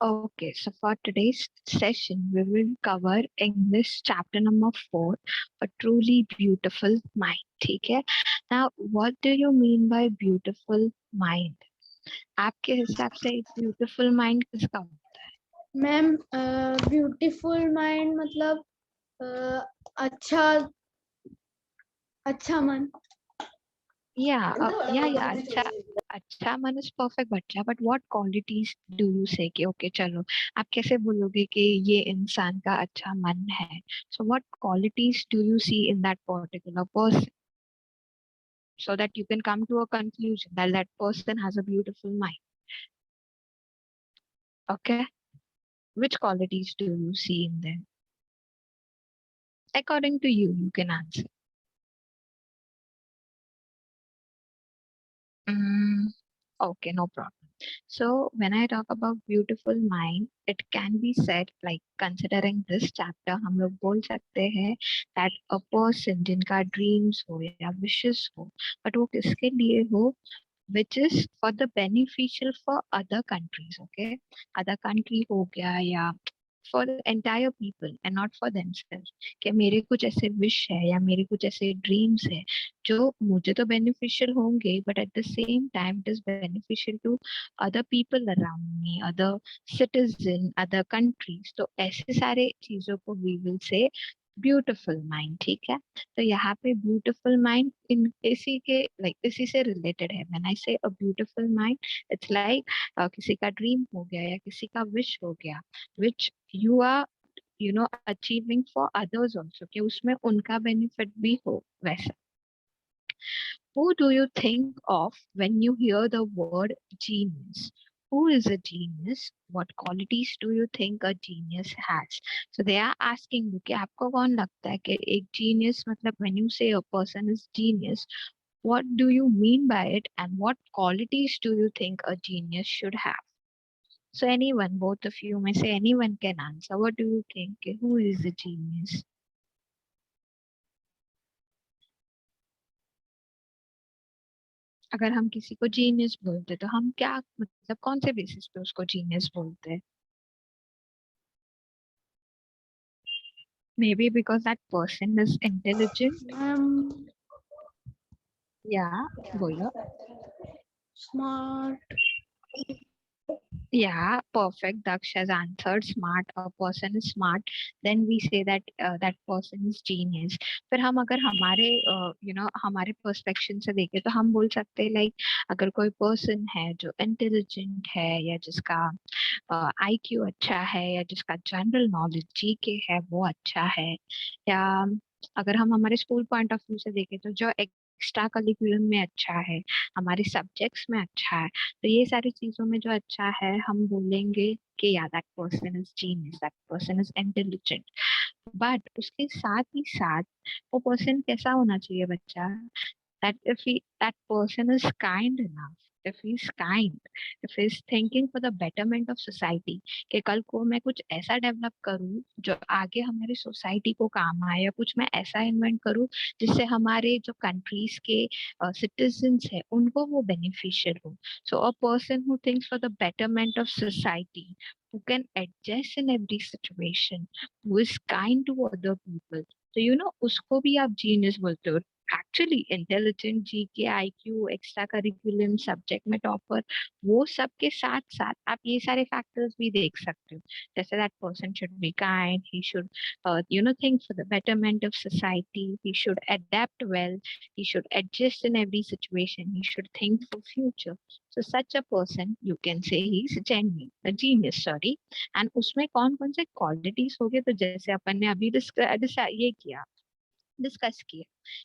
Okay, so for today's session, we will cover English chapter number 4, a truly beautiful mind. ठीक है? Now, what do you mean by beautiful mind? आपके हिसाब से beautiful mind किसका होता है? Ma'am beautiful mind मतलब अच्छा अच्छा मन. Yeah, अच्छा मन is perfect बच्चा, but what qualities do you say कि okay चलो, आप कैसे बोलोगे कि ये इंसान का अच्छा मन है? So what qualities do you see in that particular person? So that you can come to a conclusion that that person has a beautiful mind. Okay, which qualities do you see in them? According to you, you can answer. Okay, no problem. So when I talk about beautiful mind, it can be said like considering this chapter, हम लोग बोल सकते हैं that a person जिनका dreams हो या wishes हो, but वो किसके लिए हो, which is for the beneficial for other countries, okay? Other country हो गया या for the entire people and not for themselves. कि मेरे कुछ ऐसे wish है या मेरे कुछ ऐसे dreams है जो मुझे तो beneficial होंगे, but at the same time it is beneficial to other people around me, other citizen, other countries. तो ऐसे सारे चीजों को we will say beautiful mind. ठीक है, तो यहाँ पे ब्यूटिफुल माइंड इन इसी के लाइक इसी से रिलेटेड है. व्हेन आई से a beautiful mind, it's like किसी का ड्रीम हो गया या किसी का विश हो गया, which you are achieving for others also, कि उसमें उनका बेनिफिट भी हो. वैसा, who do you think of when you hear the word genius? Who is a genius? What qualities do you think a genius has? So they are asking you कि आपको कौन लगता है कि एक genius मतलब when you say a person is genius, what do you mean by it and what qualities do you think a genius should have? So anyone, both of you may say, anyone can answer. What do you think? Who is a genius? अगर हम किसी को genius बोलते तो हम क्या मतलब कौन से बेसिस पे उसको जीनियस बोलते हैं? Maybe because that person is intelligent. Ma'am Yeah, बोलो. Smart. Yeah, perfect. Daksh has answered smart. A person is smart. Then we say that that person is genius. फिर हम अगर हमारे हमारे पर्सपेक्शन से देखें तो हम बोल सकते हैं लाइक अगर कोई पर्सन है जो इंटेलिजेंट है या जिसका आईक्यू अच्छा है या जिसका जनरल नॉलेज जी के है वो अच्छा है, या अगर हम हमारे स्कूल पॉइंट ऑफ व्यू से देखें तो जो एक्स्ट्रा करिकुलम में अच्छा है, हमारे सब्जेक्ट्स में अच्छा है, तो ये सारी चीजों में जो अच्छा है हम बोलेंगे कि या that person is genius, that person is intelligent. But उसके साथ ही साथ वो पर्सन कैसा होना चाहिए बच्चा, that if that person is kind enough, if he's kind, if he's thinking for the betterment of society, कि कल को मैं कुछ ऐसा डेवलप करूं जो आगे हमारी सोसाइटी को काम आए, या कुछ मैं ऐसा इन्वेंट करूं जिससे हमारे जो कंट्रीज के सिटीजन्स है उनको वो बेनिफिशियल हो. So a person who thinks for the betterment of society, who can adjust in every situation, who is kind to other people, तो उसको भी आप जीनियस बोलते हो. एक्चुअली इंटेलिजेंट, जी के, आईक्यू, एक्स्ट्रा करिकुलम, सब्जेक्ट में टॉपर, वो सब के साथ साथ आप ये सारे फैक्टर्स भी देख सकते हो. जैसे that person should be kind, he should think for the betterment of society, he should adapt well, he should adjust in every situation, he should think for future. So such a person you can say he is genuine, a genius, sorry. And उसमें कौन कौन से qualities हो गए, तो जैसे अपन ने अभी ये किया, डिस्कस किया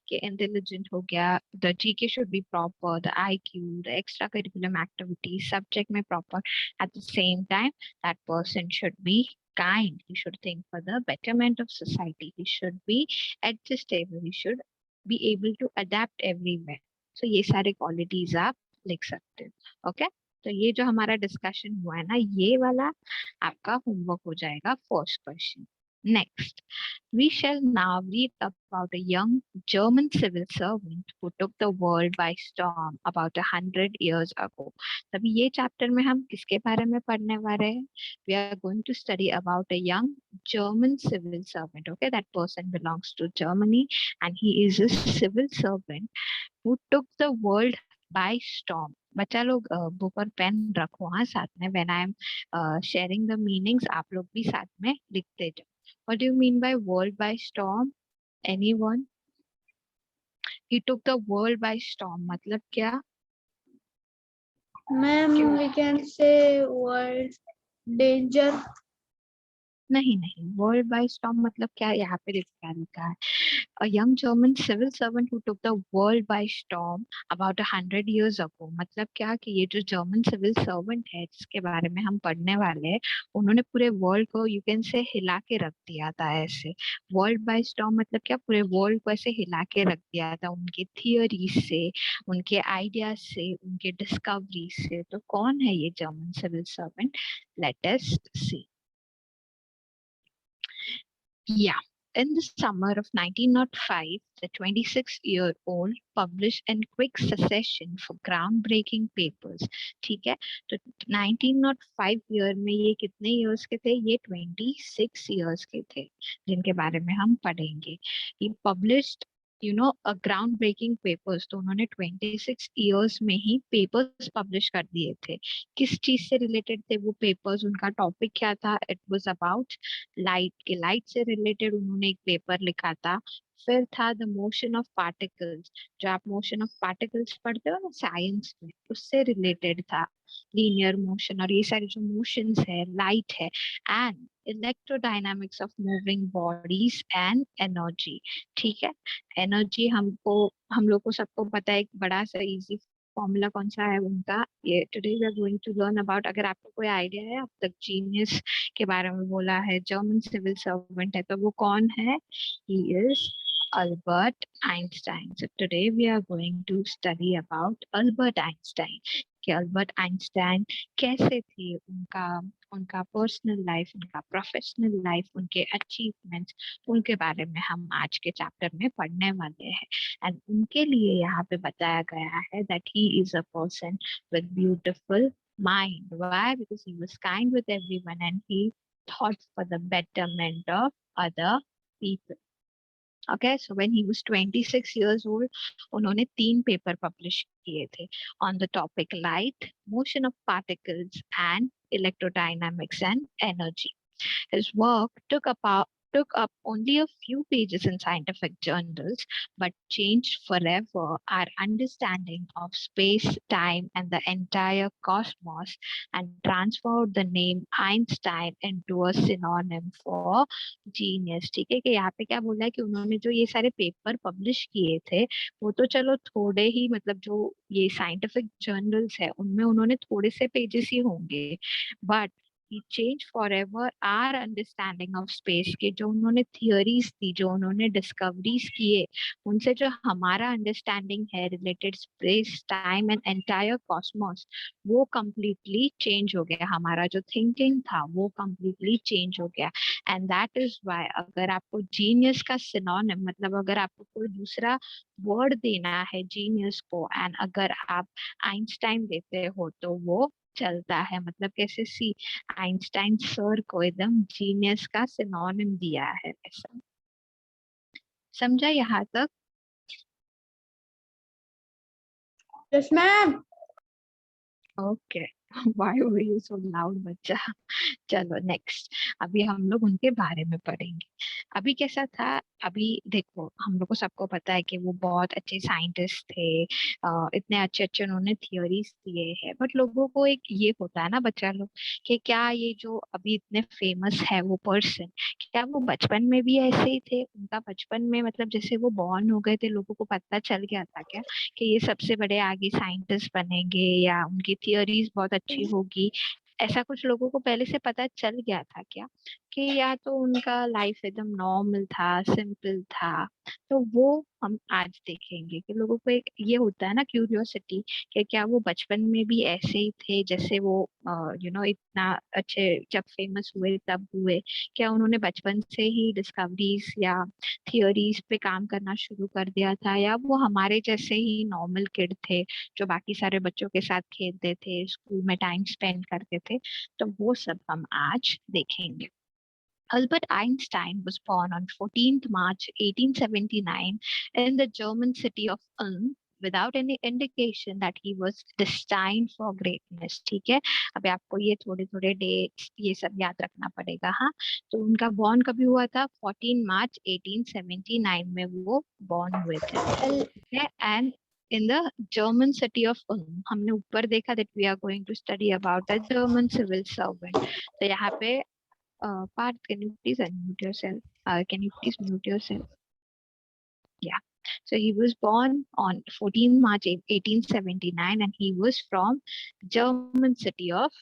कि इंटेलिजेंट हो गया, the GK should be proper, the IQ, the extra curriculum activity subject में proper. At the same time that person should be kind, he should think for the betterment of society, he should be adjustable, he should be able to adapt everywhere. So ये सारे qualities आप लिख सकते हो. Okay, तो ये जो हमारा डिस्कशन हुआ है ना, ये वाला आपका होमवर्क हो जाएगा first question. Next, we shall now read about a young German civil servant who took the world by storm about 100 years ago. तभी ये चैप्टर में हम किसके बारे में पढ़ने वाले हैं? We are going to study about a young German civil servant. Okay, that person belongs to Germany and he is a civil servant who took the world by storm. बच्चा लोग बुक और पेन रखो हाँ साथ में. When I am sharing the meanings, आप लोग भी साथ में लिखते जाओ. What do you mean by world by storm? Anyone? He took the world by storm. मतलब क्या? Ma'am, we can say world danger. नहीं, वर्ल्ड बाय स्टॉर्म मतलब क्या? यहाँ पे लिखा है a young German civil servant who took the world by storm about 100 years ago. मतलब क्या कि ये जो जर्मन सिविल सर्वेंट है जिसके बारे में हम पढ़ने वाले हैं, उन्होंने पूरे वर्ल्ड को यू कैन से हिला के रख दिया था. ऐसे वर्ल्ड बाय स्टॉर्म मतलब क्या? पूरे वर्ल्ड को ऐसे हिला के रख दिया था उनकी थियोरी से, उनके आइडियाज से, उनके डिस्कवरी से. तो कौन है ये German civil servant? Let us see. Yeah. In the summer of 1905, the 26-year-old published in quick succession for groundbreaking papers. ठीक है, तो 1905 ईयर में ये कितने इयर्स के थे? ये 26 इयर्स के थे जिनके बारे में हम पढ़ेंगे. He published ground breaking papers. तो उन्होंने 26 इयर्स में ही पेपर्स पब्लिश कर दिए थे. किस चीज से रिलेटेड थे वो पेपर्स? उनका टॉपिक क्या था? It was about light. के लाइट से रिलेटेड उन्होंने एक पेपर लिखा था. फिर था द मोशन ऑफ पार्टिकल्स. जो आप मोशन ऑफ पार्टिकल्स पढ़ते हो ना साइंस में, उससे रिलेटेड था. लीनियर मोशन और ये सारी जो मोशंस है, लाइट है, and electrodynamics of moving bodies and energy. ठीक है, एनर्जी हम लोग को सबको पता है. एक बड़ा सा इजी फॉर्मूला कौन सा है उनका? ये today we are going to learn about. अगर आपको कोई आइडिया है, अब तक जीनियस के बारे में बोला है, जर्मन सिविल सर्वेंट है, तो वो कौन है? He is Albert Einstein. So today we are going to study about Albert Einstein. कि अल्बर्ट आइंस्टाइन कैसे थे, उनका उनका पर्सनल लाइफ, उनका प्रोफेशनल लाइफ, उनके अचीवमेंट्स, उनके बारे में हम आज के चैप्टर में पढ़ने वाले हैं. एंड उनके लिए यहाँ पे बताया गया है that he is a person with beautiful mind. Why? Because he was kind with everyone and he thought for the betterment of other people. Okay, so when he was 26 years old, उन्होंने 3 paper publish किए थे on the topic light, motion of particles and electrodynamics and energy. His work took up only a few pages in scientific journals, but changed forever our understanding of space, time, and the entire cosmos, and transformed the name Einstein into a synonym for genius. ठीक है, कि यहाँ पे क्या बोला है कि उन्होंने जो ये सारे पेपर पब्लिश किए थे, वो तो चलो थोड़े ही, मतलब जो ये साइंटिफिक जर्नल्स है उनमें उन्होंने थोड़े से पेजेस ही होंगे, but he changed forever our understanding of space. के जो उन्होंने थियोरीज थी, जो उन्होंने डिस्कवरीज किए, उनसे जो हमारा अंडरस्टैंडिंग है related space, time and entire Cosmos, वो कम्प्लीटली चेंज हो गया. हमारा जो थिंकिंग था वो कम्प्लीटली चेंज हो गया. एंड दैट इज व्हाई अगर आपको जीनियस का सिनोनिम, मतलब अगर आपको कोई दूसरा वर्ड देना है जीनियस को, एंड अगर आप आइंस्टाइन देते हो तो वो चलता है. मतलब कैसे? सी, आइंस्टाइन सर को एकदम जीनियस का सिनोनिम दिया है. ऐसा समझा यहाँ तक? Yes, ma'am. Okay. Why were you so loud बच्चा? चलो नेक्स्ट, अभी हम लोग उनके बारे में पढ़ेंगे. अभी कैसा था? अभी देखो, हम लोग को सबको पता है कि वो बहुत अच्छे साइंटिस्ट थे. इतने अच्छे अच्छे उन्होंने थियोरीज दिए हैं. बट लोगों को एक ये होता है ना बच्चा लोग, कि क्या ये जो अभी इतने फेमस है वो पर्सन, क्या वो बचपन में भी ऐसे ही थे? उनका बचपन में, मतलब जैसे वो बॉर्न हो गए थे, लोगों को पता चल गया था क्या कि ये सबसे बड़े आगे साइंटिस्ट बनेंगे, या उनकी थियोरीज बहुत अच्छी होगी? ऐसा कुछ लोगों को पहले से पता चल गया था क्या? कि या तो उनका लाइफ एकदम नॉर्मल था, सिंपल था, तो वो हम आज देखेंगे कि लोगों को एक ये होता है ना क्यूरियोसिटी कि क्या वो बचपन में भी ऐसे ही थे जैसे वो इतना अच्छे जब फेमस हुए तब हुए, क्या उन्होंने बचपन से ही डिस्कवरीज या थियोरीज पे काम करना शुरू कर दिया था, या वो हमारे जैसे ही नॉर्मल किड थे जो बाकी सारे बच्चों के साथ खेलते थे, स्कूल में टाइम स्पेंड करते थे। तो वो सब हम आज देखेंगे। Albert Einstein was born on 14th March 1879 in the German city of Ulm without any indication that he was destined for greatness। ठीक है, अभी आपको ये थोड़े थोड़े डेट्स ये सब याद रखना पड़ेगा। हाँ, तो उनका बॉर्न कभी हुआ था? 14 मार्च 1879 में वो बॉर्न हुए थे। ठीक है, and in the German city of Ulm. हमने ऊपर देखा that we are going to study about the German civil servant. तो यहाँ पे Parth, can you please unmute yourself? Can you please mute yourself? Yeah. So he was born on 14 March 1879 and he was from German city of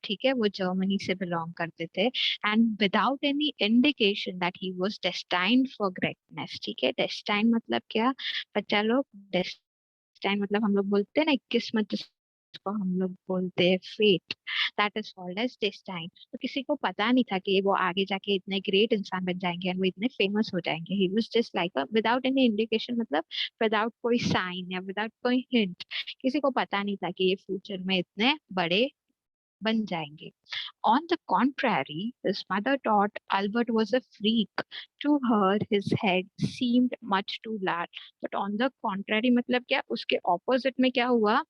ठीक है, वो Germany से belong करते थे, and without any indication that he was destined for greatness। ठीक है, destined मतलब क्या बच्चा लोग? destined मतलब हम लोग बोलते हैं ना किस्मत, जिसको हम लोग बोलते हैं fate, that is called as destine. तो किसी को पता नहीं था कि वो आगे जाके इतने ग्रेट इंसान बन जाएंगे और वो इतने फेमस हो जाएंगे। He was just like without any indication, मतलब विदाउट कोई साइन या विदाउट कोई हिंट, किसी को पता नहीं था कि ये फ्यूचर में इतने बड़े बन जाएंगे। On the contrary, his mother thought Albert was a freak. To her, his head seemed much too large. But on the contrary मतलब क्या, उसके opposite में क्या हुआ?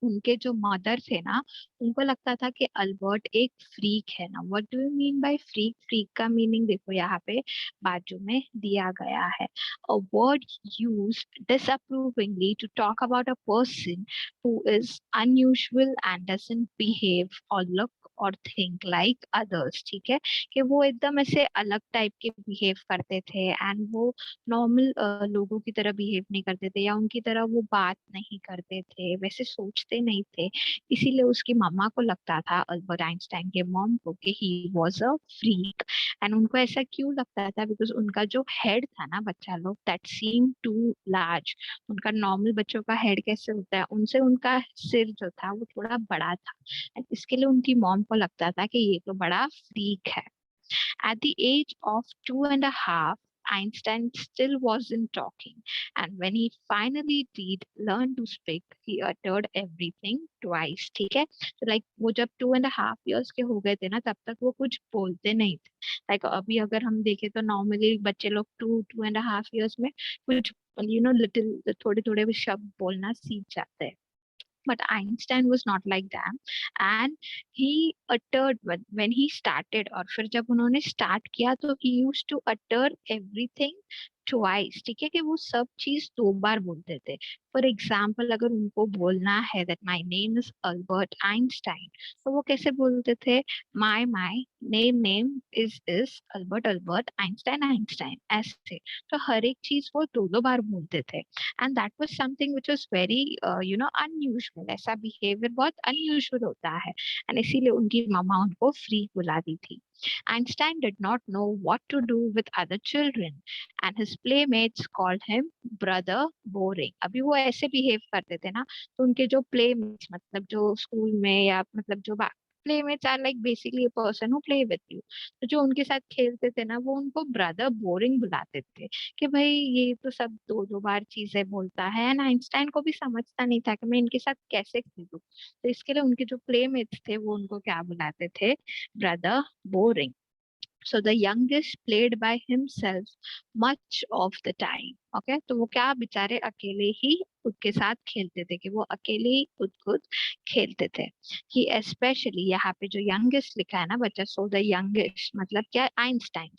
उनके जो मदर थे ना, उनको लगता था कि अल्बर्ट एक फ्रीक है ना। What do you mean by freak? Freak का मीनिंग देखो यहाँ पे बाजू में दिया गया है। A word used disapprovingly to talk about a person who is unusual and doesn't behave और लुक और थिंक लाइक अदर्स। ठीक है, कि वो एकदम ऐसे अलग टाइप के बिहेव करते थे एंड वो नॉर्मल लोगों की तरह बिहेव नहीं करते थे, या उनकी तरह वो बात नहीं करते थे, वैसे सोचते नहीं थे। इसीलिए उसकी मम्मा को लगता था, अल्बर्ट आइंस्टाइन के मॉम को, कि he was a freak. And उनको ऐसा क्यों लगता था? बिकॉज उनका जो हेड था ना बच्चा लोग, दैट सीम टू लार्ज। उनका नॉर्मल बच्चों का हेड कैसे होता है, उनसे उनका सिर जो था वो थोड़ा बड़ा था, एंड इसके लिए उनकी मॉम को लगता था कि ये तो बड़ा फ्रीक है। At the age of 2.5, Einstein still wasn't talking, and when he finally did learn to speak, he uttered everything twice। ठीक है, तो लाइक वो जब 2.5 years के हो गए थे ना, तब तक वो कुछ बोलते नहीं थे। लाइक अभी अगर हम देखें तो नॉर्मली बच्चे लोग 2.5 years में कुछ लिटिल थोड़े थोड़े शब्द बोलना सीख जाते हैं। But Einstein was not like that, and he uttered when he started, और फिर जब उन्होंने स्टार्ट किया तो he used to utter everything twice। ठीक है, कि वो सब चीज दो बार बोलते थे। फॉर एग्जाम्पल, अगर उनको बोलना है that my name is Albert Einstein, तो वो कैसे बोलते थे? my name is Albert Einstein ऐसे। तो हर एक चीज वो दो दो बार बोलते थे, and that was something which was very unusual. ऐसा बिहेवियर बहुत अनयूजुअल होता है, एंड इसीलिए उनकी मम्मा उनको फ्री बुलाती थी। Einstein did not know what to do with other children, and his playmates called him brother boring। अभी वो ऐसे बिहेव करते थे ना, तो उनके जो प्लेमेट्स, मतलब जो स्कूल में या मतलब जो playmates are like basically a person who play with you, तो जो उनके साथ खेलते थे ना, वो उनको ब्रदर बोरिंग बुलाते थे, कि भाई ये तो सब दो दो बार चीजें बोलता है। एंड आइंस्टाइन को भी समझता नहीं था कि मैं इनके साथ कैसे खेलूं, तो इसके लिए उनके जो प्लेमेट्स थे वो उनको क्या बुलाते थे? Brother boring. So the youngest played by himself much of the time। Okay, तो वो क्या बेचारे अकेले ही खुद के साथ खेलते थे, कि वो अकेले ही खुद खुद खेलते थे। कि स्पेशली यहाँ पे जो यंगेस्ट लिखा है ना बच्चा, सो द यंगेस्ट मतलब क्या? Einstein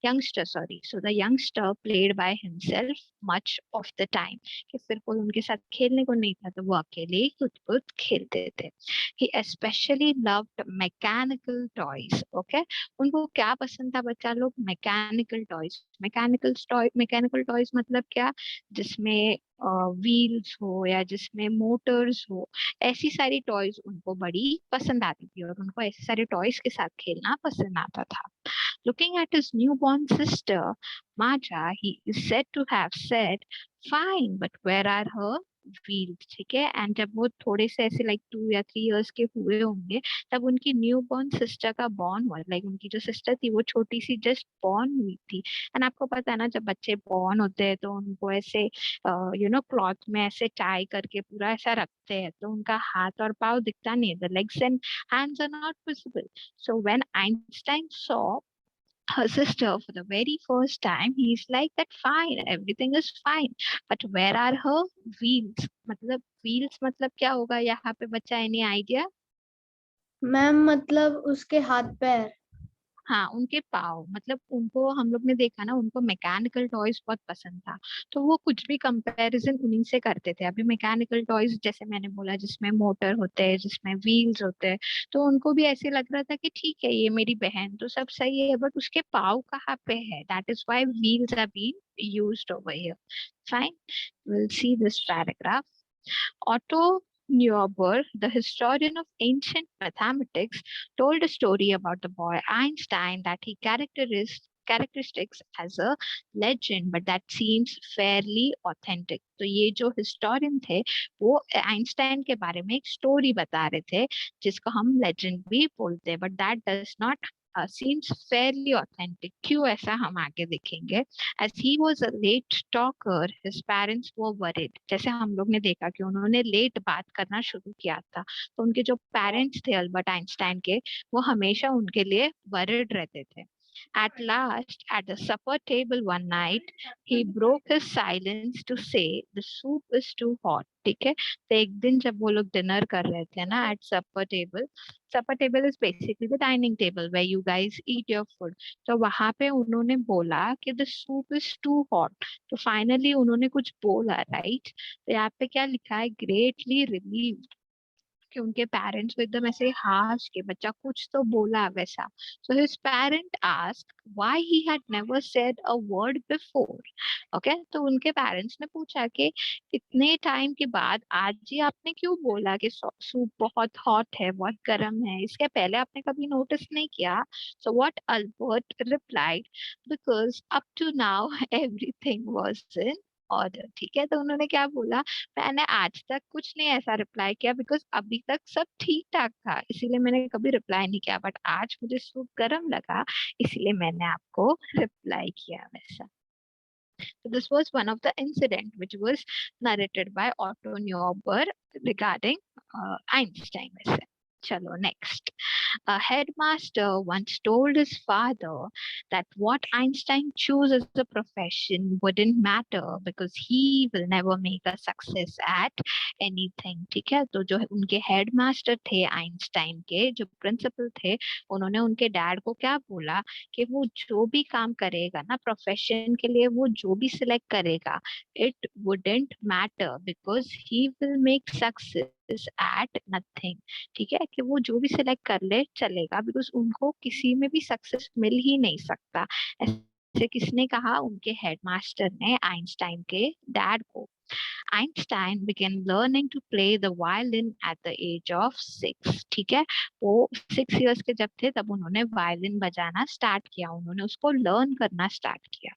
youngster, sorry. So the youngster played by himself much of the time, कि फिर कोई उनके साथ खेलने को नहीं था तो वो अकेले ही खुद खुद खेलते थे। He specially loved mechanical toys. Okay, उनको क्या पसंद था बच्चा लोग? Mechanical toys. मैकेनिकल टॉयज मतलब क्या? जिसमें व्हील्स हो या जिसमें मोटर्स हो, ऐसी सारी टॉयज उनको बड़ी पसंद आती थी, और उनको ऐसे सारे टॉयज के साथ खेलना पसंद आता था। Looking at his newborn sister, Maja, he is said to have said, "Fine, but where are her wheels?" ठीक है. एंड जब वो थोड़े से ऐसे लाइक 2 या 3 इयर्स के हुए होंगे, तब उनकी न्यू बॉर्न सिस्टर का बॉर्न हुआ. लाइक उनकी जो सिस्टर थी वो छोटी सी जस्ट बॉर्न हुई थी. एंड आपको पता है ना, जब बच्चे बॉर्न होते हैं तो उनको ऐसे क्लॉथ में ऐसे टाई करके पूरा ऐसा रखते हैं, तो उनका हाथ और पाँव दिखता नहीं है. The legs and hands are not visible. So when Einstein saw her sister for the very first time, he's like that fine, everything is fine, but where are her wheels? मतलब wheels मतलब क्या होगा यहाँ पे बच्चा, any idea? Ma'am मतलब उसके हाथ पैर। हाँ, उनके पाँव. मतलब उनको हम लोग ने देखा ना, उनको मैकेनिकल टॉयज बहुत पसंद था, तो वो कुछ भी कंपैरिजन उन्हीं से करते थे. अभी मैकेनिकल टॉयज जैसे मैंने बोला, जिसमें मोटर होते हैं, जिसमें व्हील्स होते हैं, तो उनको भी ऐसे लग रहा था कि ठीक है, ये मेरी बहन तो सब सही है, बट उसके पाँव कहाँ पे है. That is why wheels are being used over here. Fine, will see this paragraph. Otto Neuber, the historian of ancient mathematics, told a story about the boy Einstein that he characteristics as a legend, but that seems fairly authentic. तो ये जो historian थे, वो Einstein के बारे में एक story बता रहे थे, जिसको हम लेजेंड भी बोलते हैं, but that does not seems fairly authentic. क्यों ऐसा, हम आगे देखेंगे. As he was a late talker, his parents were worried. जैसे हम लोग ने देखा कि उन्होंने लेट बात करना शुरू किया था, तो उनके जो पेरेंट्स थे अल्बर्ट आइंस्टाइन के, वो हमेशा उनके लिए worried रहते थे. At last, at the supper table one night, he broke his silence to say, "The soup is too hot." ठीक है. तो एक दिन जब वो लोग डिनर कर रहे थे ना eight supper table is basically the dining table where you guys eat your food. तो वहां पे उन्होंने बोला कि the soup is too hot. तो फाइनली उन्होंने कुछ बोला, राइट. तो यहाँ पे क्या लिखा है, ग्रेटली रिलीव, कि उनके पेरेंट्स को एकदम ऐसे हाश के बच्चा कुछ तो बोला वैसा. So his parent ask why he had never said a word before. Okay, तो उनके पेरेंट्स ने पूछा कि इतने टाइम के बाद आज ही आपने क्यों बोला कि सूप बहुत हॉट है, बहुत गर्म है, इसके पहले आपने कभी नोटिस नहीं किया. So what Albert replied, because up to now everything was in order. ठीक है, तो उन्होंने क्या बोला, मैंने आज तक कुछ नहीं ऐसा रिप्लाई किया, बिकॉज अभी तक सब ठीक ठाक था, इसीलिए मैंने कभी रिप्लाई नहीं किया, बट आज मुझे सूप गर्म लगा, इसीलिए मैंने आपको रिप्लाई किया वैसा. So this was one of the incident which was narrated by Otto Neuber regarding Einstein वैसे. चलो next. A headmaster once told his father that what Einstein chose as a profession wouldn't matter because he will never make a success at anything. ठीक है, तो जो उनके headmaster थे Einstein के, जो प्रिंसिपल थे, उन्होंने उनके डैड को क्या बोला कि वो जो भी काम करेगा ना प्रोफेशन के लिए, वो जो भी सिलेक्ट करेगा, it wouldn't matter because he will make success at nothing. ठीक है, कि वो जो भी सिलेक्ट कर ले चलेगा, बिकॉज उनको किसी में भी सक्सेस मिल ही नहीं सकता. ऐसे किसने कहा, उनके हेडमास्टर ने आइंस्टाइन के डैड को. Einstein began learning to play the violin at the age of 6. ठीक है, वो 6 years के जब थे, तब उन्होंने वायलिन बजाना स्टार्ट किया, उन्होंने उसको लर्न करना स्टार्ट किया.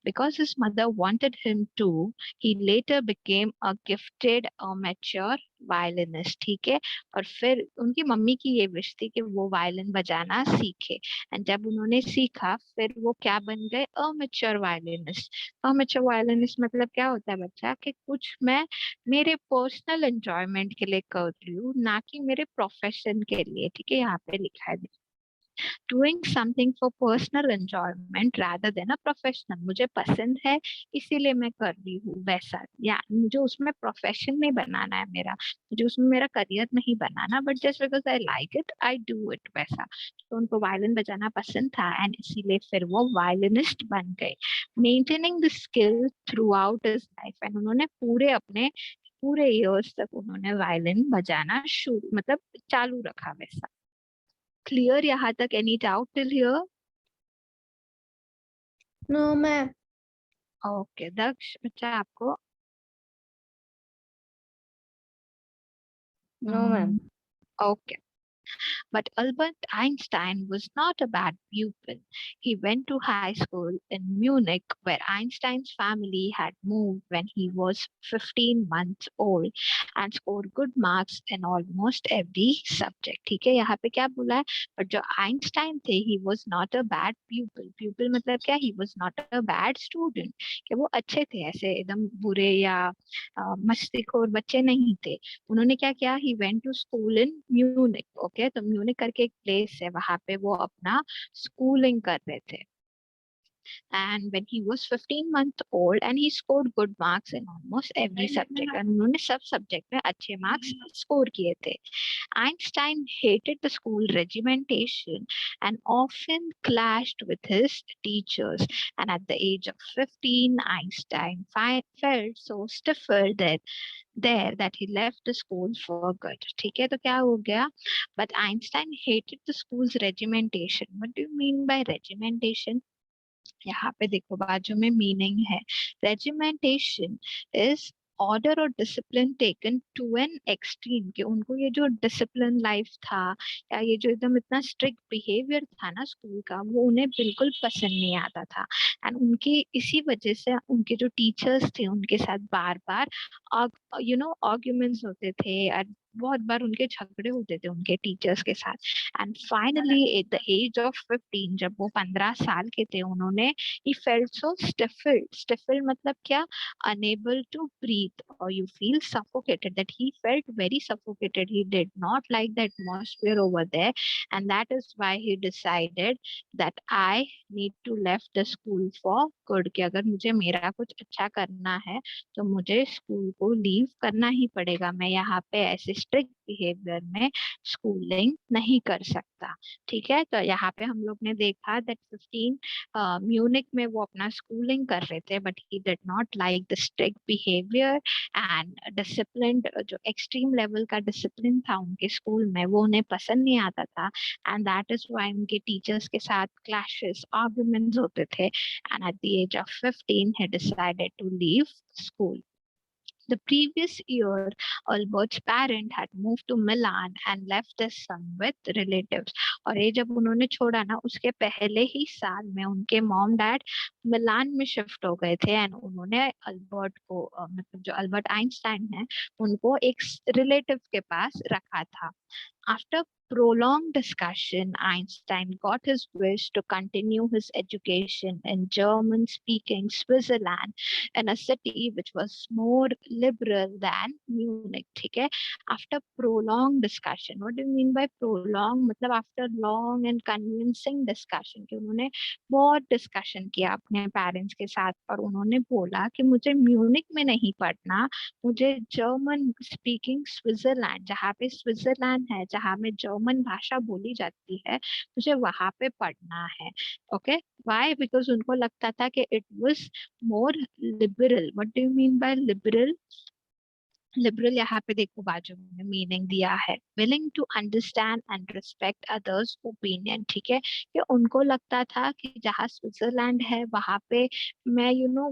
Because his mother wanted him to, he later became a gifted amateur violinist. ठीक है, और फिर उनकी मम्मी की ये विश थी कि वो वायलिन बजाना सीखे, एंड जब उन्होंने सीखा फिर वो क्या बन गए, अमेच्योर वायलिनिस्ट. अमेच्योर वायलिनिस्ट मतलब क्या होता है बच्चा, कि कुछ मैं मेरे पर्सनल एंजॉयमेंट के लिए कर रही हूँ, ना कि मेरे प्रोफेशन के लिए. ठीक है, यहाँ पे लिखा है doing something for personal enjoyment rather than a professional. मुझे पसंद है इसीलिए मैं कर रही हूँ वैसा, या मुझे उसमें प्रोफेशन नहीं बनाना है मेरा, मुझे उसमें मेरा करियर नहीं बनाना, but just because I like it I do it वैसा. तो उनको वायलिन बजाना पसंद था, एंड इसीलिए फिर वो वायलिनिस्ट बन गए, maintaining the skill through out his life. And उन्होंने पूरे इयर्स तक उन्होंने वायलिन बजाना शुरू मतलब चालू रखा वैसा. क्लियर यहाँ तक, any doubt till here? No ma'am. Okay Daksh, बच्चा आपको? No ma'am. Okay. But Albert Einstein was not a bad pupil. He went to high school in Munich, where Einstein's family had moved when he was 15 months old, and scored good marks in almost every subject. ठीक है, यहाँ पे क्या बोला है? But जो Einstein थे, he was not a bad pupil. Pupil मतलब क्या? He was not a bad student. कि वो अच्छे थे, ऐसे एकदम बुरे या मस्तीखोर बच्चे नहीं थे. उन्होंने क्या किया? He went to school in Munich. Okay, तो म्यूनिक करके एक प्लेस है, वहां पे वो अपना स्कूलिंग कर रहे थे. And when he was 15 months old, and he scored good marks in almost every subject, and उन्होंने सब सब्जेक्ट में अच्छे मार्क्स स्कोर किए थे. Einstein hated the school regimentation and often clashed with his teachers. And at the age of 15, Einstein felt so stifled that he left the school for good. ठीक है, तो क्या हो गया? But Einstein hated the school's regimentation. What do you mean by regimentation? यहाँ पे देखो बाजू में मीनिंग है. रेजिमेंटेशन इज ऑर्डर और discipline taken to an extreme. कि उनको ये जो डिसिप्लिन लाइफ था, या ये जो एकदम इतना स्ट्रिक्ट बिहेवियर था ना स्कूल का, वो उन्हें बिल्कुल पसंद नहीं आता था. एंड उनकी इसी वजह से उनके जो टीचर्स थे उनके साथ बार बार आर्ग्यूमेंट्स होते थे, और बहुत बार उनके झगड़े होते थे उनके टीचर्स के साथ. And finally at the age of 15, जब वो 15 साल के थे, उन्होंने he felt so stifled मतलब क्या? Unable to breathe, or you feel suffocated. That he felt very suffocated. He did not like the atmosphere over there, and that is why he decided that I need to left the school for good. कि अगर मुझे मेरा कुछ अच्छा करना है तो मुझे स्कूल को लीव करना ही पड़ेगा. मैं यहाँ पे ऐसे स्ट्रिक्ट बिहेवियर में स्कूलिंग नहीं कर सकता. ठीक है, तो यहाँ पे हम लोग ने देखा दैट 15 म्यूनिक में वो अपना स्कूलिंग कर रहे थे, but he did not like the strict behaviour and discipline. जो एक्सट्रीम लेवल का डिसिप्लिन था उनके स्कूल में, वो उन्हें पसंद नहीं आता था. एंड दैट इज व्हाई उनके टीचर्स के साथ क्लैशेस, आर्गुमेंट्स होते थे. And at the age of 15 he decided to leave school. The previous year, Albert's parent had moved to Milan and left their son with relatives. और ये जब उन्होंने छोड़ा ना, उसके पहले ही साल में उनके मॉम डैड मिलान में शिफ्ट हो गए थे. एंड उन्होंने अल्बर्ट को मतलब जो अल्बर्ट आइंस्टाइन है, उनको एक रिलेटिव के पास रखा था. After prolonged discussion, Einstein got his wish to continue his education in German-speaking Switzerland, in a city which was more liberal than Munich. ठीक है? After prolonged discussion, what do you mean by prolonged? मतलब after long and convincing discussion, कि उन्होंने बहुत discussion किया अपने parents के साथ, और उन्होंने बोला कि मुझे म्यूनिक में नहीं पढ़ना, मुझे जर्मन स्पीकिंग स्विट्जरलैंड, जहाँ पे स्विट्जरलैंड है, जहाँ में जर्मन भाषा बोली जाती है, मुझे वहां पे पढ़ना है. Okay, why? बिकॉज उनको लगता था कि it was more liberal. What do you mean by liberal? Liberal यहाँ पे देखो बाजू में मीनिंग दिया है, willing to understand and respect others opinion. ठीक है, कि उनको लगता था कि जहाँ स्विट्जरलैंड है वहां पे मैं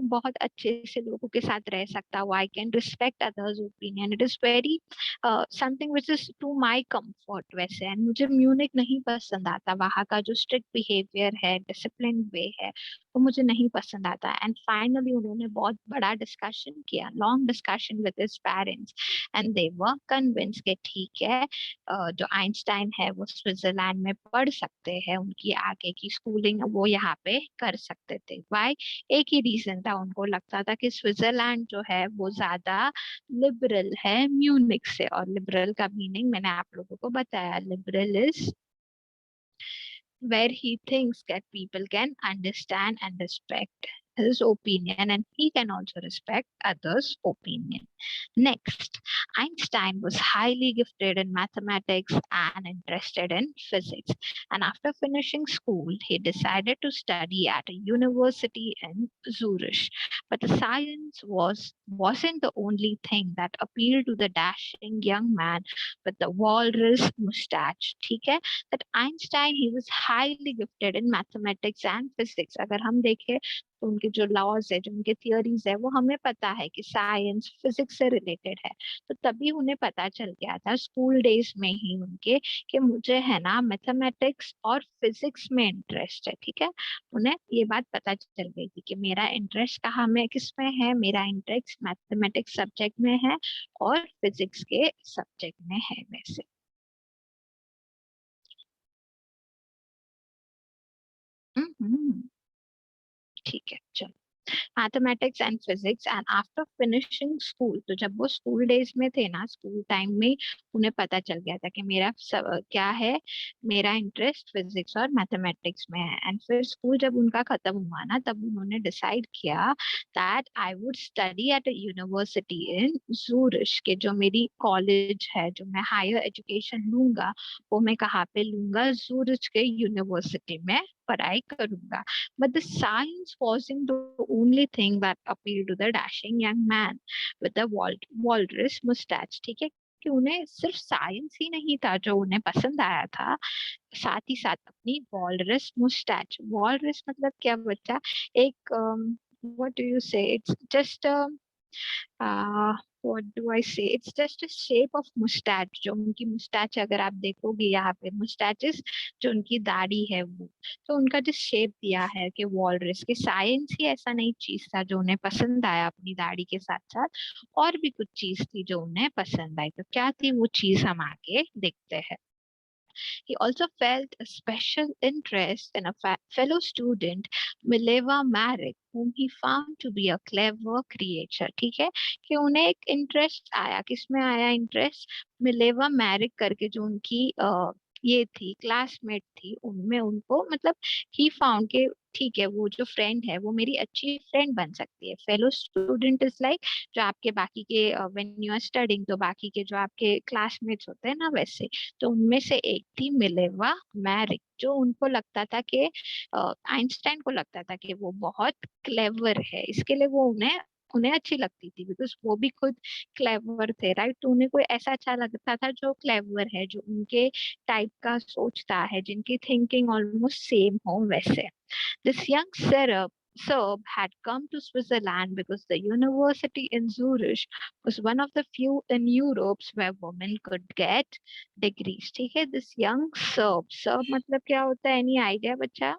बहुत अच्छे से लोगों के साथ रह सकता हूँ. I can respect others opinion. It is very something which is to my comfort वैसे. एंड मुझे म्यूनिक नहीं पसंद आता, वहाँ का जो स्ट्रिक्ट बिहेवियर है, डिसिप्लिन वे है, वो मुझे नहीं पसंद आता. एंड फाइनली उन्होंने बहुत बड़ा डिस्कशन किया, long discussion with his parents, and they were convince कि ठीक है, जो आइंस्टाइन है वो स्विट्जरलैंड में पढ़ सकते हैं, उनकी आगे की स्कूलिंग वो यहाँ पे कर सकते थे. वाई? एक ही रीजन था, उनको लगता था कि स्विट्जरलैंड जो है वो ज्यादा लिबरल है म्यूनिक से. और लिबरल का मीनिंग मैंने आप लोगों को बताया. Liberal is where he thinks that people can understand and respect his opinion, and he can also respect others' opinion. Next, Einstein was highly gifted in mathematics and interested in physics. And after finishing school, he decided to study at a university in Zurich. But the science wasn't the only thing that appealed to the dashing young man with the walrus mustache. ठीक है, that Einstein, he was highly gifted in mathematics and physics. अगर हम देखें तो उनके जो laws है, जो उनके थियोरीज है, वो हमें पता है कि साइंस फिजिक्स से रिलेटेड है। तो तभी उन्हें पता चल गया था स्कूल डेज में ही उनके, कि मुझे है ना मैथमेटिक्स और फिजिक्स में इंटरेस्ट है। ठीक है, उन्हें ये बात पता चल गई थी कि मेरा इंटरेस्ट कहाँ में, किस में है, मेरा इंटरेस्ट मैथमेटिक्स सब्जेक्ट में है और फिजिक्स के सब्जेक्ट में है वैसे। हम्म, ठीक है चलो। Mathematics and physics and after finishing school, तो जब वो स्कूल डेज में थे ना, स्कूल टाइम में उन्हें पता चल गया था कि मेरा क्या है, मेरा इंटरेस्ट फिजिक्स और मैथमेटिक्स में है। एंड फिर स्कूल जब उनका खत्म हुआ ना, तब उन्होंने डिसाइड किया that I would study at a university in Zurich, के जो मेरी कॉलेज है, जो मैं हायर एजुकेशन लूंगा, वो मैं कहाँ पे लूंगा, जूरिच के यूनिवर्सिटी में पढ़ाई करूंगा। But the science wasn't the only thing that appealed to the dashing young man with the walrus mustache. ठीक है, कि उन्हें सिर्फ साइंस ही नहीं था जो उन्हें पसंद आया था, साथ ही साथ अपनी वॉलरस मुस्टैच। वॉलरस मतलब क्या बच्चा, एक what do you say, it's just a what do I say, it's just a shape of mustache। जो उनकी मुस्टैच अगर आप देखोगे यहाँ पे, मुस्टैचेस जो उनकी दाढ़ी है वो, तो उनका जो शेप दिया है कि वॉलरस के, साइंस ही ऐसा नहीं चीज था जो उन्हें पसंद आया अपनी दाढ़ी के साथ साथ, और भी कुछ चीज थी जो उन्हें पसंद आई। तो क्या थी वो चीज, हम आगे देखते हैं। He also felt a special interest in a fellow student, Mileva Marek, whom he found to be a clever creature। ठीक है, कि उन्हें एक इंटरेस्ट आया, किसमें आया इंटरेस्ट, मिलेवा मैरिक करके जो उनकी ये थी, क्लासमेट थी, उनमें उनको मतलब ही फाउंड के, ठीक है वो जो फ्रेंड है वो मेरी अच्छी फ्रेंड बन सकती है। फेलो स्टूडेंट इज लाइक जो आपके बाकी के व्हेन यू आर स्टडिंग, तो बाकी के जो आपके क्लासमेट्स होते हैं ना, वैसे। तो उनमें से एक थी मिलेवा मैरिक, जो उनको लगता था कि आइंस्टाइन को लगता था कि वो बहुत क्लेवर है, इसके लिए वो उन्हें उन्हें अच्छी लगती थी, बिकॉज वो भी खुद क्लेवर थे, राइट। तो उन्हें कोई ऐसा अच्छा लगता था जो क्लेवर है, जो उनके टाइप का सोचता है, जिनकी थिंकिंग ऑलमोस्ट सेम हो वैसे। This young Serb had come to Switzerland because the university in Zurich was one of the few in Europe where women could get degrees। ठीक है, this young Serb मतलब क्या होता है, any idea बच्चा?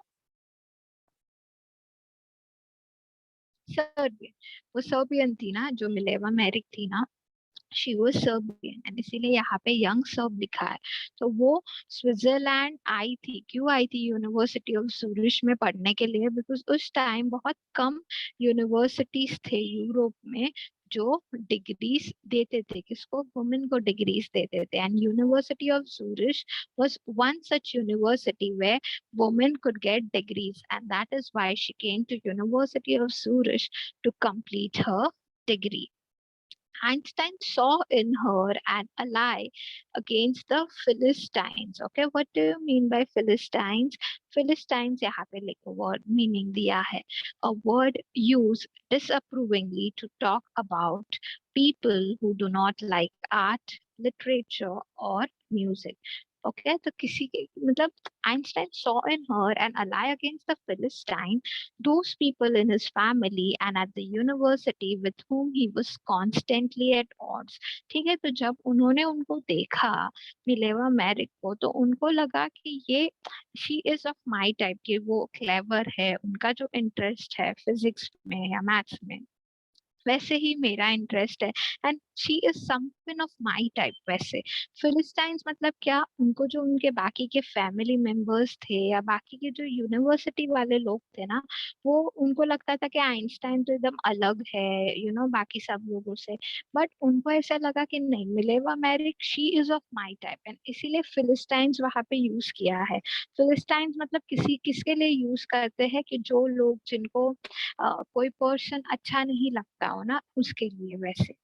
Serbian, वो सर्बियन थी ना जो मिलेवा मैरिक थी ना, शी वॉज सर्बियन, एंड इसीलिए यहाँ पे यंग सर्ब लिखा है। तो वो स्विट्जरलैंड आई थी, क्यों आई थी यूनिवर्सिटी ऑफ जूरिश में पढ़ने के लिए, बिकॉज उस टाइम बहुत कम यूनिवर्सिटीज थे यूरोप में जो डिग्रीज देते थे, किसको, वुमेन को डिग्रीज देते थे। And university of Zurich was one such university where women could get degrees, and that is why she came to University of Zurich to complete her degree. Einstein saw in her an ally against the Philistines. Okay, what do you mean by Philistines? Philistines यहाँ पे लिखो, word meaning दिया है, a word used disapprovingly to talk about people who do not like art, literature or music. Okay, तो किसी के मतलब Einstein saw in her an ally against the Philistine, those people in his family and at the university with whom he was constantly at odds। ठीक है, तो जब उन्होंने उनको देखा, मिलेवा मैरिक को, तो उनको लगा कि ये she is of my type, की वो क्लेवर है, उनका जो इंटरेस्ट है फिजिक्स में या मैथ्स में, वैसे ही मेरा इंटरेस्ट है, and she is someone of my type वैसे। फिलिस्टाइंस मतलब क्या, उनको जो उनके बाकी के फैमिली मेंबर्स थे या बाकी के जो यूनिवर्सिटी वाले लोग थे ना, वो उनको लगता था कि आइंस्टाइन तो एकदम अलग है बाकी सब लोगों से। बट उनको ऐसा लगा कि नहीं, Mileva Maric she is of my type, and इसीलिए फिलिस्टाइंस वहां पे यूज किया है। फिलिस्टाइंस मतलब किसी किसके लिए यूज करते हैं, कि जो लोग जिनको कोई पर्सन अच्छा नहीं लगता हो ना, उसके लिए वैसे।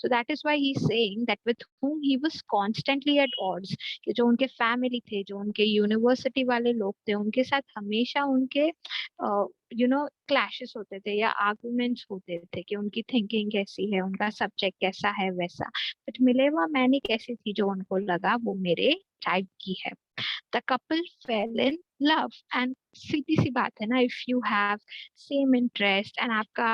So that is why he's saying that with whom he was constantly at odds, कि जो उनके फैमिली थे, जो उनके यूनिवर्सिटी वाले लोग थे, उनके साथ हमेशा उनके क्लैशेस होते थे या आर्गुमेंट्स होते थे, कि उनकी थिंकिंग कैसी है, उनका सब्जेक्ट कैसा है वैसा। बट मिलेवा मैनी कैसी थी जो उनको लगा वो मेरे टाइप की है। the couple fell in love. And सीधी सी बात है ना, if you have same interest and आपका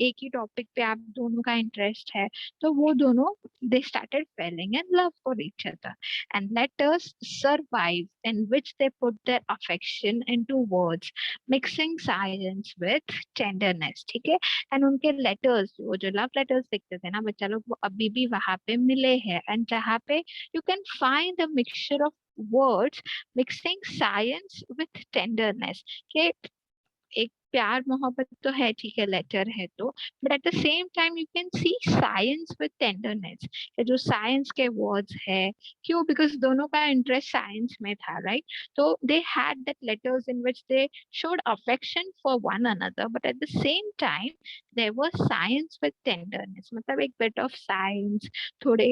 एक ही टॉपिक पे आप दोनों का इंटरेस्ट है, तो वो दोनों they started falling in love for each other. And letters survive in which they put their affection into words, mixing science with tenderness. ठीक है, एंड उनके लेटर्स, वो जो लव लेटर्स लिखते थे ना बच्चा लोग, वो अभी भी वहां पे मिले हैं, एंड जहाँ पे you can find a mixture of words mixing science with tenderness, के एक प्यार मोहब्बत तो है, ठीक है, लेटर है तो, but at the same time you can see science with tenderness, जो साइंस के वर्ड्स है। क्यों? बिकॉज दोनों का इंटरेस्ट साइंस में था, राइट? तो they had that letters in which they showed affection for one another, but at the same time there was science with tenderness, मतलब एक bit of science, थोड़े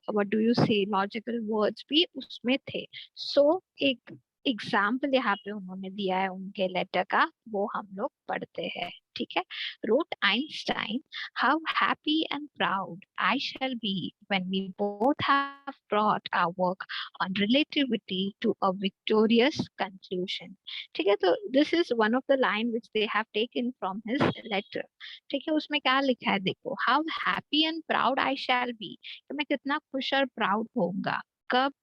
व्हाट डू यू से logical words भी उसमें थे। सो एक example यहाँ पे उन्होंने दिया है उनके लेटर का, वो हम लोग पढ़ते हैं, ठीक है। Wrote Einstein, how happy and proud I shall be when we both have brought our work on relativity to a victorious conclusion. ठीक है, तो this is one of the line which they have taken from his letter. ठीक है, उसमें क्या लिखा है देखो, how happy and proud I shall be, तो मैं कितना खुश और प्राउड होऊंगा कब,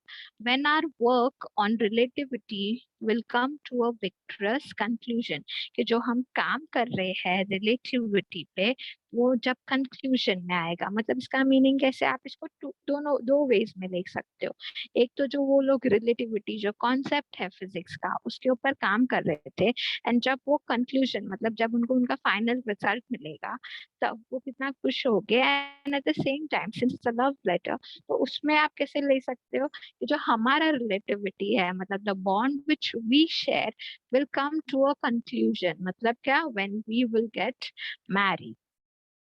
when our work on relativity will come to a victorious conclusion, कि जो हम काम कर रहे हैं रिलेटिविटी पे, वो जब कंक्लूजन में आएगा। मतलब इसका मीनिंग कैसे, आप इसको दोनों दो वेज में देख सकते हो। एक तो जो वो लोग रिलेटिविटी जो कॉन्सेप्ट है फिजिक्स का, उसके ऊपर काम कर रहे थे, एंड जब वो कंक्लूजन, मतलब जब उनको उनका फाइनल रिजल्ट मिलेगा, तब वो कितना खुश हो गए। And at the same time since it's a love letter, तो उसमें आप कैसे ले सकते हो कि जो हमारा रिलेटिविटी है, मतलब the bond which we share will come to a conclusion, मतलब क्या, when we will get married.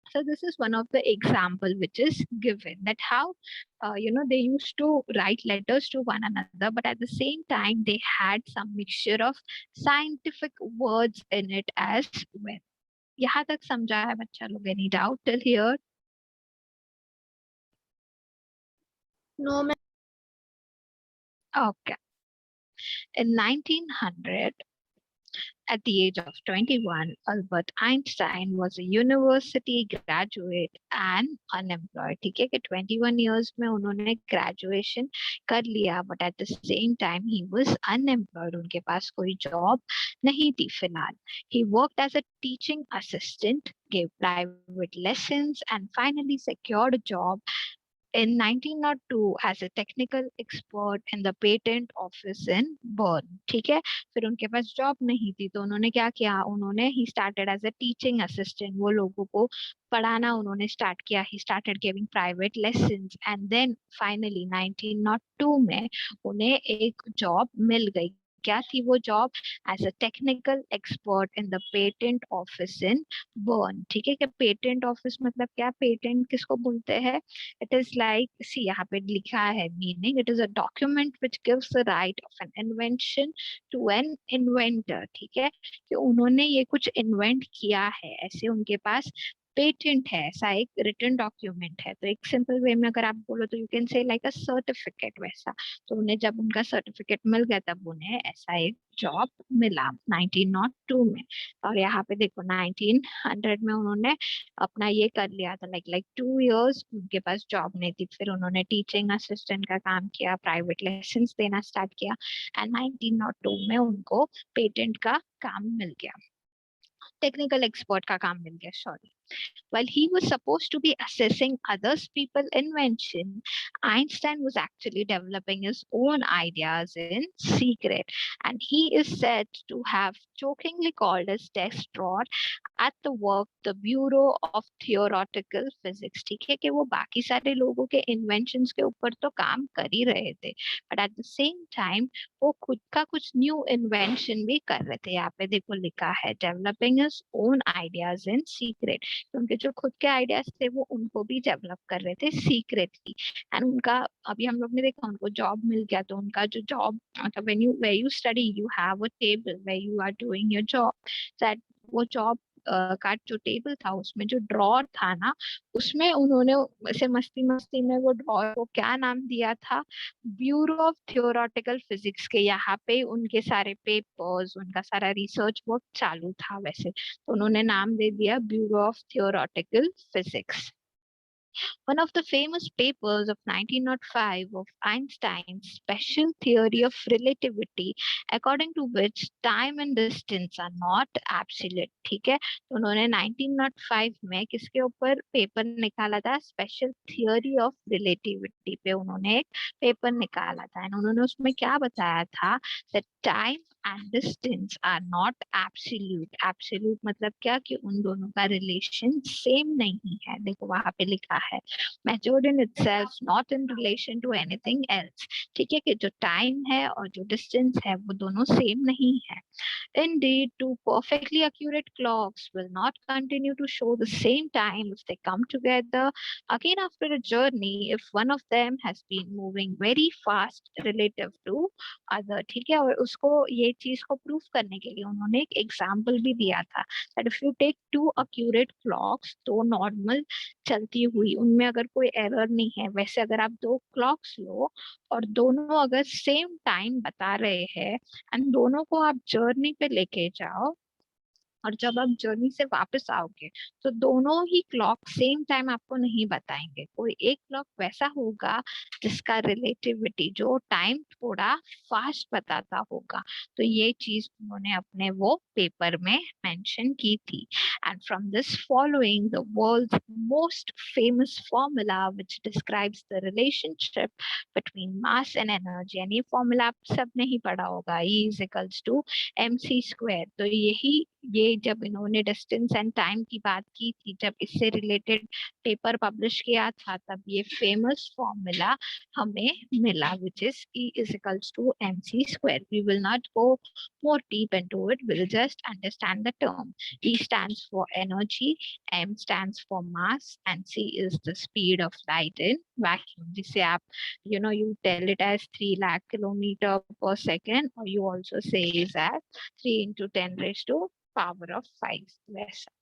So this is one of the example which is given, that how they used to write letters to one another, but at the same time they had some mixture of scientific words in it as well. यहाँ तक समझा है बच्चा लोग? Any doubt till here? No, ma'am. Okay. In 1900, at the age of 21, Albert Einstein was a university graduate and unemployed. ठीक है, कि 21 years में उन्होंने graduation कर लिया, but at the same time he was unemployed. उनके पास कोई job नहीं थी फिलहाल. He worked as a teaching assistant, gave private lessons, and finally secured a job in 1902 as a technical expert in the patent office in Bern. ठीक है, फिर उनके पास job नहीं थी, तो उन्होंने क्या किया, उन्होंने ही started as a teaching assistant, वो लोगों को पढ़ाना उन्होंने स्टार्ट किया। He started giving private lessons, and then finally 1902 में उन्हें एक जॉब मिल गई। क्या थी वो job? As a technical expert in the patent office in Bern. ठीक है, कि पेटेंट ऑफिस मतलब क्या, पेटेंट किसको बोलते हैं? It is like, see यहाँ पे लिखा है meaning, it is a document which gives the right of an invention to an inventor। ठीक है, कि उन्होंने ये कुछ invent किया है, ऐसे उनके पास पेटेंट है, ऐसा एक रिटन डॉक्यूमेंट है। तो एक सिंपल वे में अगर आप बोलो तो you can say like a certificate वैसा। तो उन्हें जब उनका सर्टिफिकेट मिल गया, तब उन्हें ऐसा एक जॉब मिला 1902 में। और यहाँ पे देखो 1900 में उन्होंने अपना ये कर लिया था, लाइक 2 years उनके पास जॉब नहीं थी, फिर उन्होंने टीचिंग असिस्टेंट का काम किया, प्राइवेट लेसन्स देना स्टार्ट किया, एंड 1902 में उनको पेटेंट का काम मिल गया, टेक्निकल एक्सपर्ट का काम मिल गया, sorry. While he was supposed to be assessing others people's invention, Einstein was actually developing his own ideas in secret, and he is said to have jokingly called his desk drawer at the work the Bureau of Theoretical Physics। ठीक है, कि वो बाकी सारे लोगों के inventions के ऊपर तो काम कर ही रहे थे, but at the same time वो खुद का कुछ न्यू इन्वेंशन भी कर रहे थे। यहाँ पे देखो लिखा है developing his own ideas in secret, उनके जो खुद के आइडियाज थे वो उनको भी डेवलप कर रहे थे सीक्रेटली। एंड उनका अभी हम लोग ने देखा उनको जॉब मिल गया, तो उनका जो जॉब मतलब when you study you have a table where you are doing your job, that वो जॉब का जो टेबल था उसमें जो ड्रॉर था ना, उसमें उन्होंने ऐसे मस्ती मस्ती में वो ड्रॉर को क्या नाम दिया था, ब्यूरो ऑफ थियोरेटिकल फिजिक्स के। यहाँ पे उनके सारे पेपर्स, उनका सारा रिसर्च वर्क चालू था वैसे, तो उन्होंने नाम दे दिया bureau of theoretical physics. One of the famous papers of 1905 of Einstein's special theory of relativity, according to which time and distance are not absolute। ठीक है, तो उन्होंने 1905 में किसके ऊपर पेपर निकाला था, स्पेशल थियोरी ऑफ रिलेटिविटी पे उन्होंने एक पेपर निकाला था। एंड उन्होंने उसमें क्या बताया था, that time and distance are not absolute। absolute मतलब क्या, कि उन दोनों का रिलेशन सेम नहीं है। देखो वहां पे लिखा है measured in itself, not in relation to anything else। ठीक है, कि जो टाइम है और जो डिस्टेंस है वो दोनों सेम नहीं है। Indeed, two perfectly accurate clocks will not continue to show the same time if they come together again after a journey if one of them has been moving very fast relative to other। ठीक है, और उसको ये चीज को proof करने के लिए उन्होंने एक एग्जाम्पल भी दिया था that if you take two accurate clocks, दो नॉर्मल चलती हुई, उनमें अगर कोई एरर नहीं है, वैसे अगर आप दो क्लॉक्स लो और दोनों अगर सेम टाइम बता रहे हैं एंड दोनों को आप जर्नी पे लेके जाओ, और जब आप जर्नी से वापस आओगे तो दोनों ही क्लॉक सेम टाइम आपको नहीं बताएंगे। कोई एक क्लॉक वैसा होगा जिसका रिलेटिविटी, जो टाइम थोड़ा फास्ट बताता होगा। तो ये चीज उन्होंने अपने वो पेपर में मेंशन की थी। And from this following the world's most famous formula which describes the relationship between mass and energy. And ये फॉर्मूला आप सबने ही पढ़ा होगा, E is equals to mc²। तो यही, ये जब इन्होंने डिस्टेंस एंड टाइम की बात की थी, जब इससे रिलेटेड पेपर पब्लिश किया था, तब ये फेमस फॉर्मूला हमें मिला, which is E is equals to mc²। We will not go more deep into it, we'll just understand the term। E stands for energy, m stands for mass, and c is the speed of light in vacuum, जिसे आप you tell it as 3 lakh kilometer per second, or you also say is at 3 into 10 raised to power of 5 वैसा।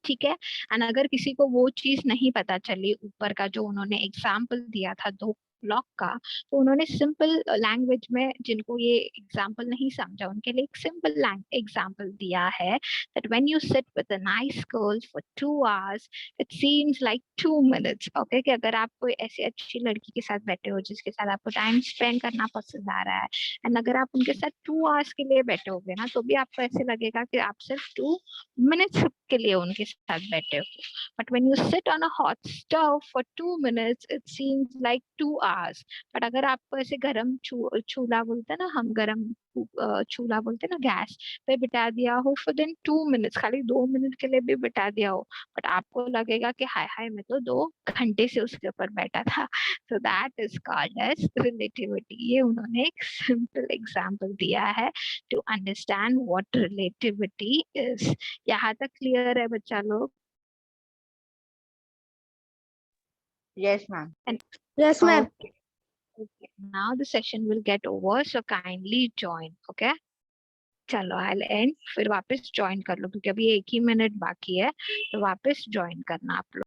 ठीक है, and अगर किसी को वो चीज नहीं पता चली ऊपर का जो उन्होंने एग्जाम्पल दिया था दो ब्लॉक का, तो उन्होंने सिंपल लैंग्वेज में, जिनको ये एग्जाम्पल नहीं समझा उनके लिए एक सिंपल एग्जाम्पल दिया है that when you sit with a nice girl for 2 hours it seems like 2 minutes। Okay, कि अगर आप कोई ऐसी अच्छी लड़की के साथ बैठे हो जिसके साथ आपको टाइम स्पेंड करना पसंद आ रहा है, एंड अगर आप उनके साथ 2 आवर्स के लिए बैठे होगे ना, तो भी आपको ऐसे लगेगा कि आप सिर्फ 2 मिनट्स के लिए उनके साथ बैठे हो। But when you sit on a hot stove for 2 minutes it seems like 2 hours. But अगर आपको ऐसे गरम चूल्हा बोलते हैं ना, हम गरम चूल्हा बोलते हैं ना, गैस पे बिठा दिया हो फॉर देन 2 मिनट्स, खाली 2 मिनट के लिए भी बिठा दिया हो, बट आपको लगेगा कि हाय हाय मैं तो 2 घंटे से उसके ऊपर बैठा था। so that is called as relativity। ये उन्होंने एक सिंपल एग्जांपल दिया है to understand what relativity is। यहाँ तक क्लियर है बच्चा लोग? Yes, ma'am. Yes, ma'am. Okay, okay, now the session will get over, so kindly join। okay, चलो I'll end, फिर वापस ज्वाइन कर लो क्योंकि अभी 1 ही मिनट बाकी है, तो वापस ज्वाइन करना आप लोग।